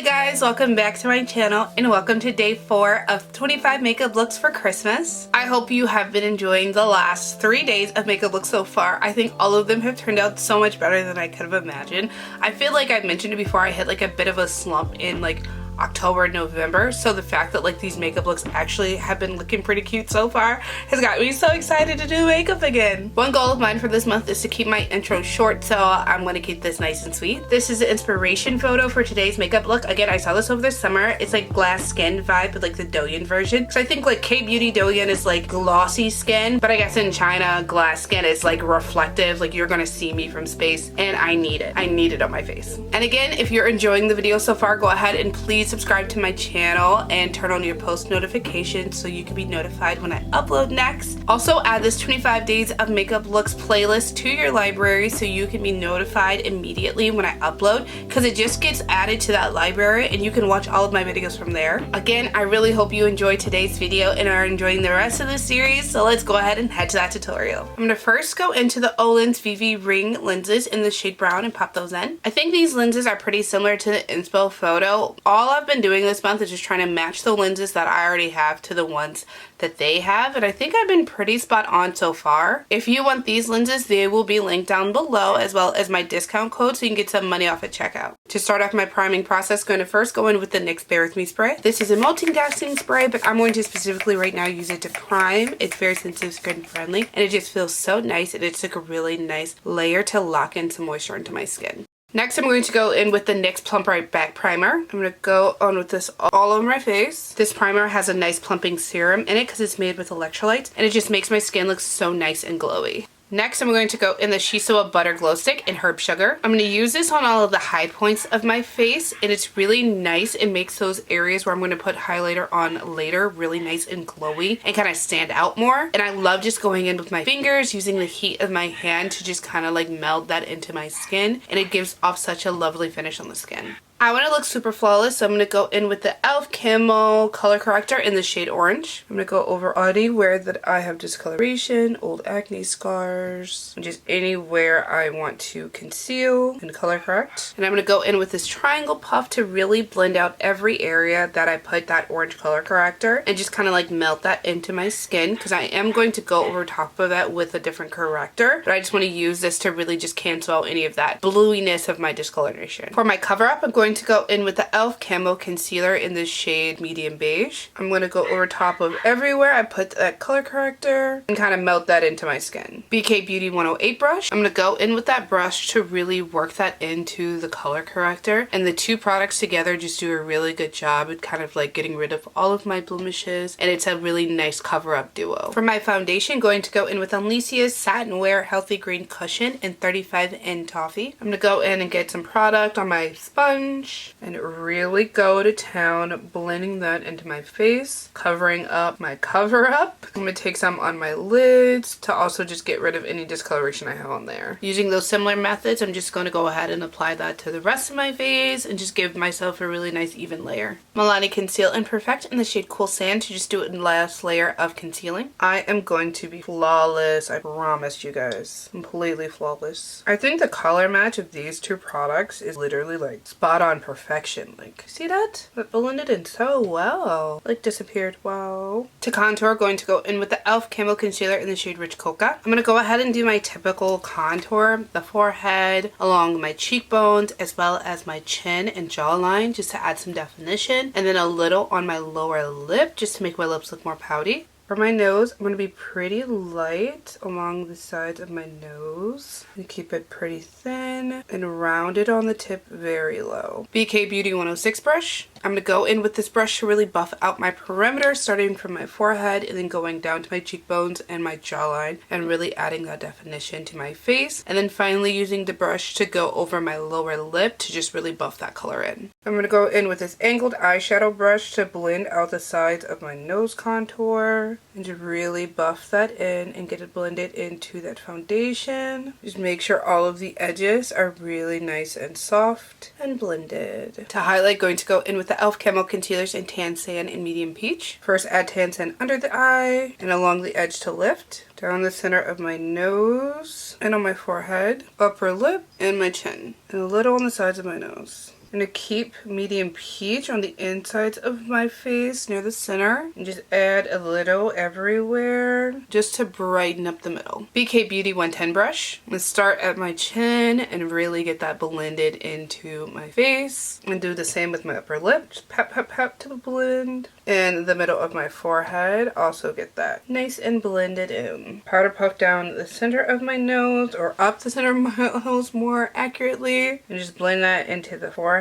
Hi guys, welcome back to my channel and welcome to day 4 of 25 makeup looks for Christmas. I hope you have been enjoying the last 3 days of makeup looks so far. I think all of them have turned out so much better than I could have imagined. I feel like I mentioned it before, I hit like a bit of a slump in like October and November, so the fact that like these makeup looks actually have been looking pretty cute so far has got me so excited to do makeup again. One goal of mine for this month is to keep my intro short, so I'm going to keep this nice and sweet. This is the inspiration photo for today's makeup look. Again, I saw this over the summer. It's like glass skin vibe with like the DOUYIN version, because I think like K-beauty DOUYIN is like glossy skin, but I guess in China glass skin is like reflective, like you're gonna see me from space, and I need it. I need it on my face. And again, if you're enjoying the video so far, go ahead and please subscribe to my channel and turn on your post notifications so you can be notified when I upload next. Also add this 25 days of makeup looks playlist to your library so you can be notified immediately when I upload, because it just gets added to that library and you can watch all of my videos from there. Again, I really hope you enjoyed today's video and are enjoying the rest of the series, so let's go ahead and head to that tutorial. I'm gonna first go into the Olens VIVI ring lenses in the shade brown and pop those in. I think these lenses are pretty similar to the inspo photo. All I've been doing this month is just trying to match the lenses that I already have to the ones that they have, and I think I've been pretty spot on so far. If you want these lenses, they will be linked down below, as well as my discount code so you can get some money off at checkout. To start off my priming process, I'm going to first go in with the NYX Bear With Me spray. This is a multi-casting spray, but I'm going to specifically right now use it to prime. It's very sensitive skin friendly, and it just feels so nice, and it's like a really nice layer to lock in some moisture into my skin. Next, I'm going to go in with the NYX Plump Right Back Primer. I'm going to go on with this all over my face. This primer has a nice plumping serum in it because it's made with electrolytes, and it just makes my skin look so nice and glowy. Next, I'm going to go in the Shisoa Butter Glow Stick in Herb Sugar. I'm going to use this on all of the high points of my face, and it's really nice. It makes those areas where I'm going to put highlighter on later really nice and glowy and kind of stand out more. And I love just going in with my fingers, using the heat of my hand to just kind of like meld that into my skin, and it gives off such a lovely finish on the skin. I want to look super flawless, so I'm going to go in with the e.l.f. Camo Color Corrector in the shade Orange. I'm going to go over anywhere that I have discoloration, old acne scars, and just anywhere I want to conceal and color correct. And I'm going to go in with this triangle puff to really blend out every area that I put that orange color corrector and just kind of like melt that into my skin, because I am going to go over top of that with a different corrector, but I just want to use this to really just cancel out any of that bluiness of my discoloration. For my cover up, I'm going to go in with the e.l.f. Camo Concealer in the shade Medium Beige. I'm going to go over top of everywhere I put that color corrector and kind of melt that into my skin. BK Beauty 108 brush. I'm going to go in with that brush to really work that into the color corrector, and the two products together just do a really good job at kind of like getting rid of all of my blemishes, and it's a really nice cover up duo. For my foundation, going to go in with Alicia's Satin Wear Healthy Green Cushion in 35N Toffee. I'm going to go in and get some product on my sponge and really go to town, blending that into my face, covering up my cover up. I'm going to take some on my lids to also just get rid of any discoloration I have on there. Using those similar methods, I'm just going to go ahead and apply that to the rest of my face and just give myself a really nice even layer. Milani Conceal and Perfect in the shade Cool Sand to just do it in the last layer of concealing. I am going to be flawless, I promise you guys. Completely flawless. I think the color match of these two products is literally like spot on perfection. Like, see that? It blended in so well. Like, disappeared. Wow. To contour, going to go in with the e.l.f. Camo Concealer in the shade Rich Coca. I'm going to go ahead and do my typical contour, the forehead, along my cheekbones, as well as my chin and jawline, just to add some definition, and then a little on my lower lip, just to make my lips look more pouty. For my nose, I'm going to be pretty light along the sides of my nose and keep it pretty thin and rounded on the tip, very low. BK Beauty 106 brush. I'm going to go in with this brush to really buff out my perimeter, starting from my forehead and then going down to my cheekbones and my jawline, and really adding that definition to my face. And then finally using the brush to go over my lower lip to just really buff that color in. I'm going to go in with this angled eyeshadow brush to blend out the sides of my nose contour and to really buff that in and get it blended into that foundation. Just make sure all of the edges are really nice and soft and blended. To highlight, going to go in with the e.l.f. Camo Concealers in Tan Sand and Medium Peach. First add Tan Sand under the eye and along the edge to lift. Down the center of my nose and on my forehead, upper lip, and my chin. And a little on the sides of my nose. I'm going to keep medium peach on the insides of my face near the center and just add a little everywhere just to brighten up the middle. BK Beauty 110 brush. I'm going to start at my chin and really get that blended into my face. And do the same with my upper lip. Just pat, pat, pat to blend. And the middle of my forehead, also get that nice and blended in. Powder puff down the center of my nose, or up the center of my nose more accurately. And just blend that into the forehead.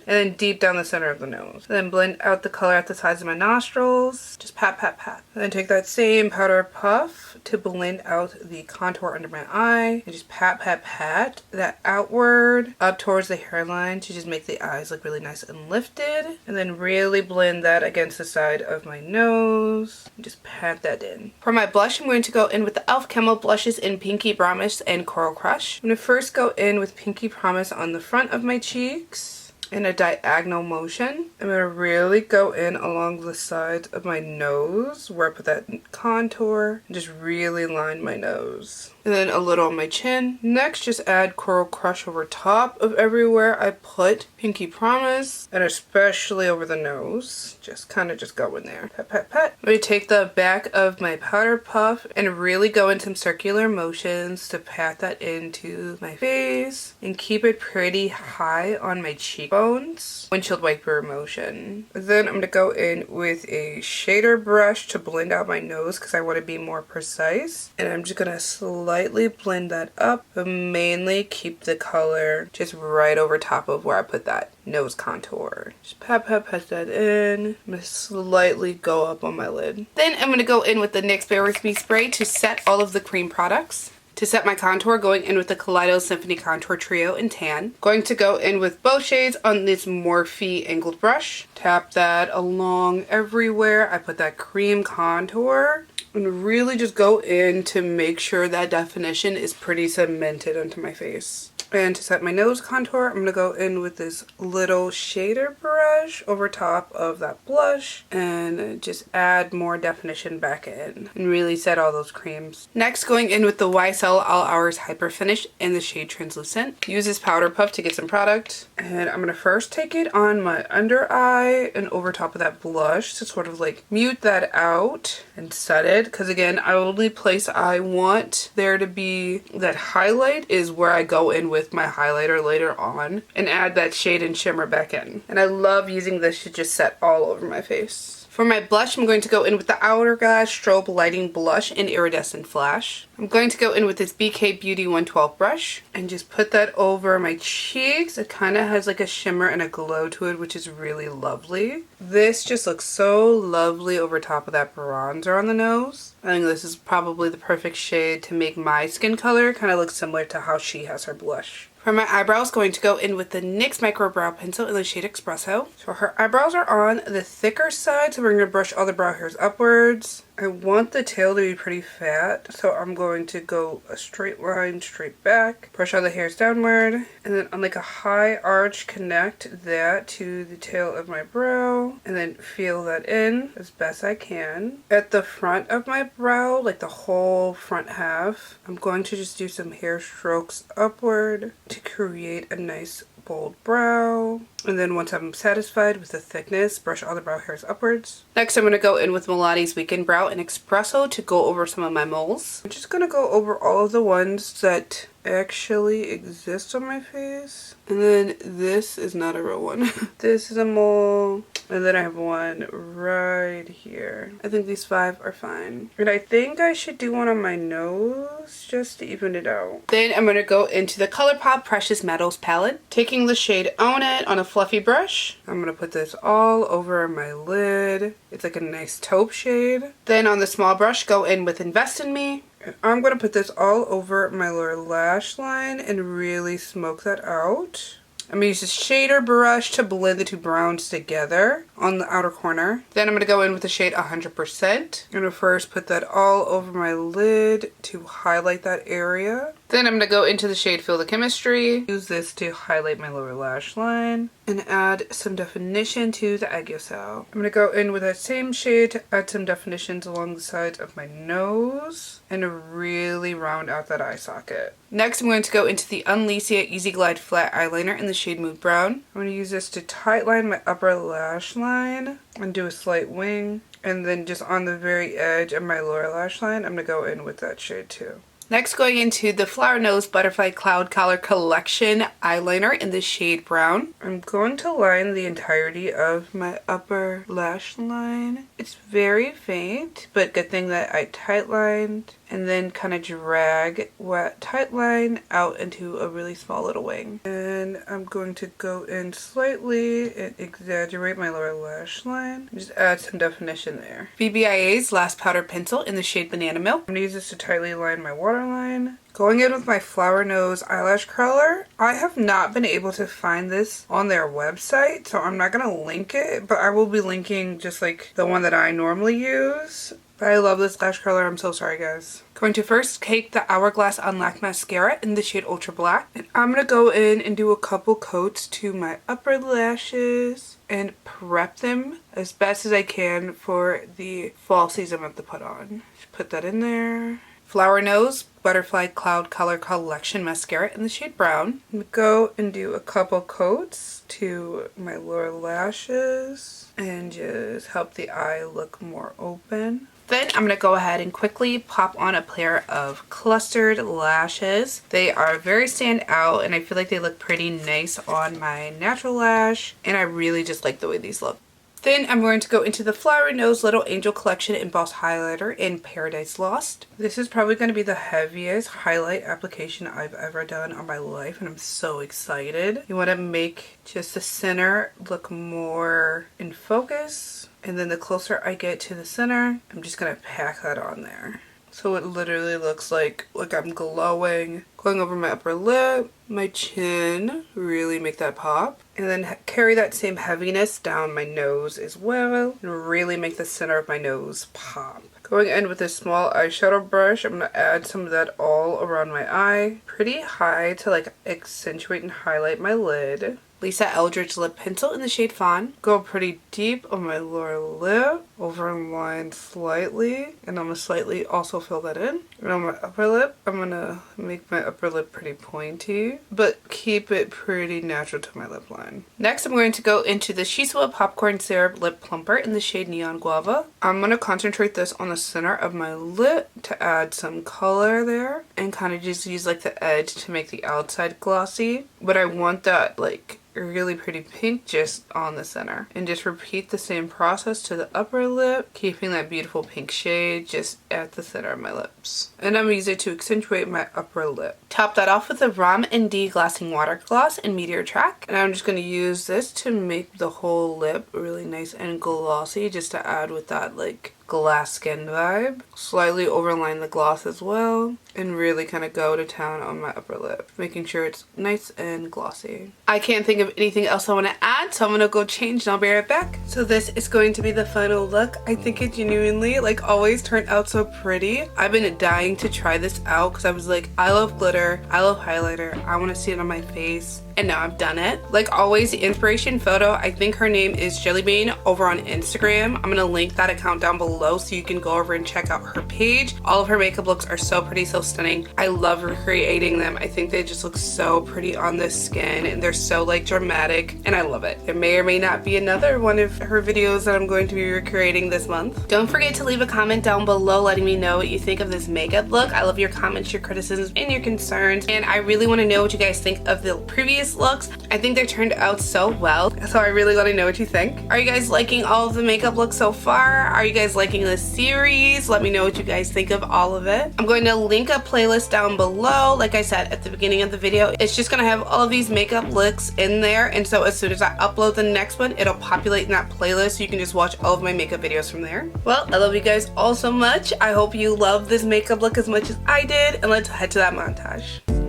And then deep down the center of the nose. And then blend out the color at the sides of my nostrils. Just pat, pat, pat. And then take that same powder puff to blend out the contour under my eye. And just pat, pat, pat that outward up towards the hairline to just make the eyes look really nice and lifted. And then really blend that against the side of my nose. Just pat that in. For my blush, I'm going to go in with the e.l.f. Camo blushes in Pinky Promise and Coral Crush. I'm going to first go in with Pinky Promise on the front of my cheeks in a diagonal motion. I'm going to really go in along the sides of my nose where I put that contour and just really line my nose. And then a little on my chin. Next, just add Coral Crush over top of everywhere I put Pinky Promise, and especially over the nose. Just kind of just go in there. Pat, pat, pat. I'm going to take the back of my powder puff and really go in some circular motions to pat that into my face and keep it pretty high on my cheekbones. Windshield wiper motion. Then I'm going to go in with a shader brush to blend out my nose because I want to be more precise. And I'm just going to slightly blend that up, but mainly keep the color just right over top of where I put that nose contour. Just pat, pat, pat that in. I'm going to slightly go up on my lid. Then I'm going to go in with the NYX Bear With Me spray to set all of the cream products. To set my contour, going in with the Kaleidos Symphony Contour Trio in Tan. Going to go in with both shades on this Morphe angled brush. Tap that along everywhere. I put that cream contour. And really just go in to make sure that definition is pretty cemented onto my face. And to set my nose contour, I'm going to go in with this little shader brush over top of that blush and just add more definition back in and really set all those creams. Next, going in with the YESSTYLE All Hours Hyper Finish in the shade Translucent. Use this powder puff to get some product. And I'm going to first take it on my under eye and over top of that blush to sort of like mute that out and set it. Because again, I only place I want there to be that highlight is where I go in with my highlighter later on and add that shade and shimmer back in. And I love using this to just set all over my face. For my blush, I'm going to go in with the Hourglass Strobe Lighting Blush in Iridescent Flash. I'm going to go in with this BK Beauty 112 brush and just put that over my cheeks. It kind of has like a shimmer and a glow to it, which is really lovely. This just looks so lovely over top of that bronzer on the nose. I think this is probably the perfect shade to make my skin color kind of look similar to how she has her blush. For my eyebrows, going to go in with the NYX Micro Brow Pencil in the shade Espresso. So her eyebrows are on the thicker side, so we're going to brush all the brow hairs upwards. I want the tail to be pretty fat, so I'm going to go a straight line straight back, brush all the hairs downward, and then on like a high arch, connect that to the tail of my brow, and then feel that in as best I can. At the front of my brow, like the whole front half, I'm going to just do some hair strokes upward to create a nice bold brow. And then once I'm satisfied with the thickness, brush all the brow hairs upwards. Next, I'm going to go in with Milani's Weekend Brow in Espresso to go over some of my moles. I'm just going to go over all of the ones that actually exist on my face. And then this is not a real one. This is a mole. And then I have one right here. I think these 5 are fine. And I think I should do one on my nose just to even it out. Then I'm going to go into the ColourPop Precious Metals palette. Taking the shade Own It on a fluffy brush. I'm going to put this all over my lid. It's like a nice taupe shade. Then on the small brush, go in with Invest in Me. I'm going to put this all over my lower lash line and really smoke that out. I'm going to use this shader brush to blend the two browns together on the outer corner. Then I'm going to go in with the shade 100%. I'm going to first put that all over my lid to highlight that area. Then I'm going to go into the shade Feel the Chemistry. Use this to highlight my lower lash line and add some definition to the egg cell. I'm going to go in with that same shade to add some definitions along the sides of my nose and really round out that eye socket. Next, I'm going to go into the Unlecia Easy Glide Flat Eyeliner in the shade Mood Brown. I'm going to use this to tightline my upper lash line and do a slight wing. And then just on the very edge of my lower lash line, I'm going to go in with that shade too. Next, going into the Flower Nose Butterfly Cloud Color Collection eyeliner in the shade Brown. I'm going to line the entirety of my upper lash line. It's very faint, but good thing that I tight lined and then kind of drag what tight line out into a really small little wing. And I'm going to go in slightly and exaggerate my lower lash line. Just add some definition there. VBIA's Last Powder Pencil in the shade Banana Milk. I'm going to use this to tightly line my waterline. Going in with my Flower Nose eyelash curler. I have not been able to find this on their website, so I'm not going to link it, but I will be linking just like the one that I normally use. But I love this lash curler. I'm so sorry, guys. Going to first take the Hourglass Unlock Mascara in the shade Ultra Black. And I'm going to go in and do a couple coats to my upper lashes and prep them as best as I can for the fall season of the put on. Just put that in there. Flower Nose Butterfly Cloud Color Collection Mascara in the shade Brown. I'm going to go and do a couple coats to my lower lashes and just help the eye look more open. Then I'm going to go ahead and quickly pop on a pair of clustered lashes. They are very stand out and I feel like they look pretty nice on my natural lash, and I really just like the way these look. Then I'm going to go into the Flower Nose Little Angel Collection Embossed Highlighter in Paradise Lost. This is probably going to be the heaviest highlight application I've ever done on my life, and I'm so excited. You want to make just the center look more in focus, and then the closer I get to the center, I'm just going to pack that on there. So it literally looks like I'm glowing. Going over my upper lip, my chin, really make that pop. And then carry that same heaviness down my nose as well, and really make the center of my nose pop. Going in with a small eyeshadow brush, I'm going to add some of that all around my eye. Pretty high to like accentuate and highlight my lid. Lisa Eldridge Lip Pencil in the shade Fawn. Go pretty deep on my lower lip, overline slightly, and I'm going to slightly also fill that in. And on my upper lip, I'm going to make my upper lip pretty pointy, but keep it pretty natural to my lip line. Next, I'm going to go into the Shiseido Popcorn Syrup Lip Plumper in the shade Neon Guava. I'm going to concentrate this on the center of my lip to add some color there, and kind of just use like the edge to make the outside glossy. But I want that like really pretty pink just on the center, and just repeat the same process to the upper lip, keeping that beautiful pink shade just at the center of my lips. And I'm using it to accentuate my upper lip. Top that off with the Rom&md Glasting Water Gloss in Meteor Track, and I'm just going to use this to make the whole lip really nice and glossy, just to add with that like glass skin vibe. Slightly overline the gloss as well, and really kind of go to town on my upper lip, making sure it's nice and glossy. I can't think of anything else I want to add, so I'm going to go change and I'll be right back. So this is going to be the final look. I think it genuinely, like always, turned out so pretty. I've been dying to try this out because I was like, I love glitter, I love highlighter, I want to see it on my face. And now I've done it. Like always, the inspiration photo, I think her name is Jellybean over on Instagram. I'm gonna link that account down below so you can go over and check out her page. All of her makeup looks are so pretty, so stunning. I love recreating them. I think they just look so pretty on the skin, and they're so like dramatic, and I love it. There may or may not be another one of her videos that I'm going to be recreating this month. Don't forget to leave a comment down below letting me know what you think of this makeup look. I love your comments, your criticisms, and your concerns, and I really want to know what you guys think of the previous looks. I think they turned out so well, so I really want to know what you think. Are you guys liking all of the makeup looks so far? Are you guys liking this series? Let me know what you guys think of all of it. I'm going to link a playlist down below. Like I said at the beginning of the video, it's just gonna have all of these makeup looks in there, and so as soon as I upload the next one, it'll populate in that playlist so you can just watch all of my makeup videos from there. Well, I love you guys all so much. I hope you love this makeup look as much as I did, and let's head to that montage.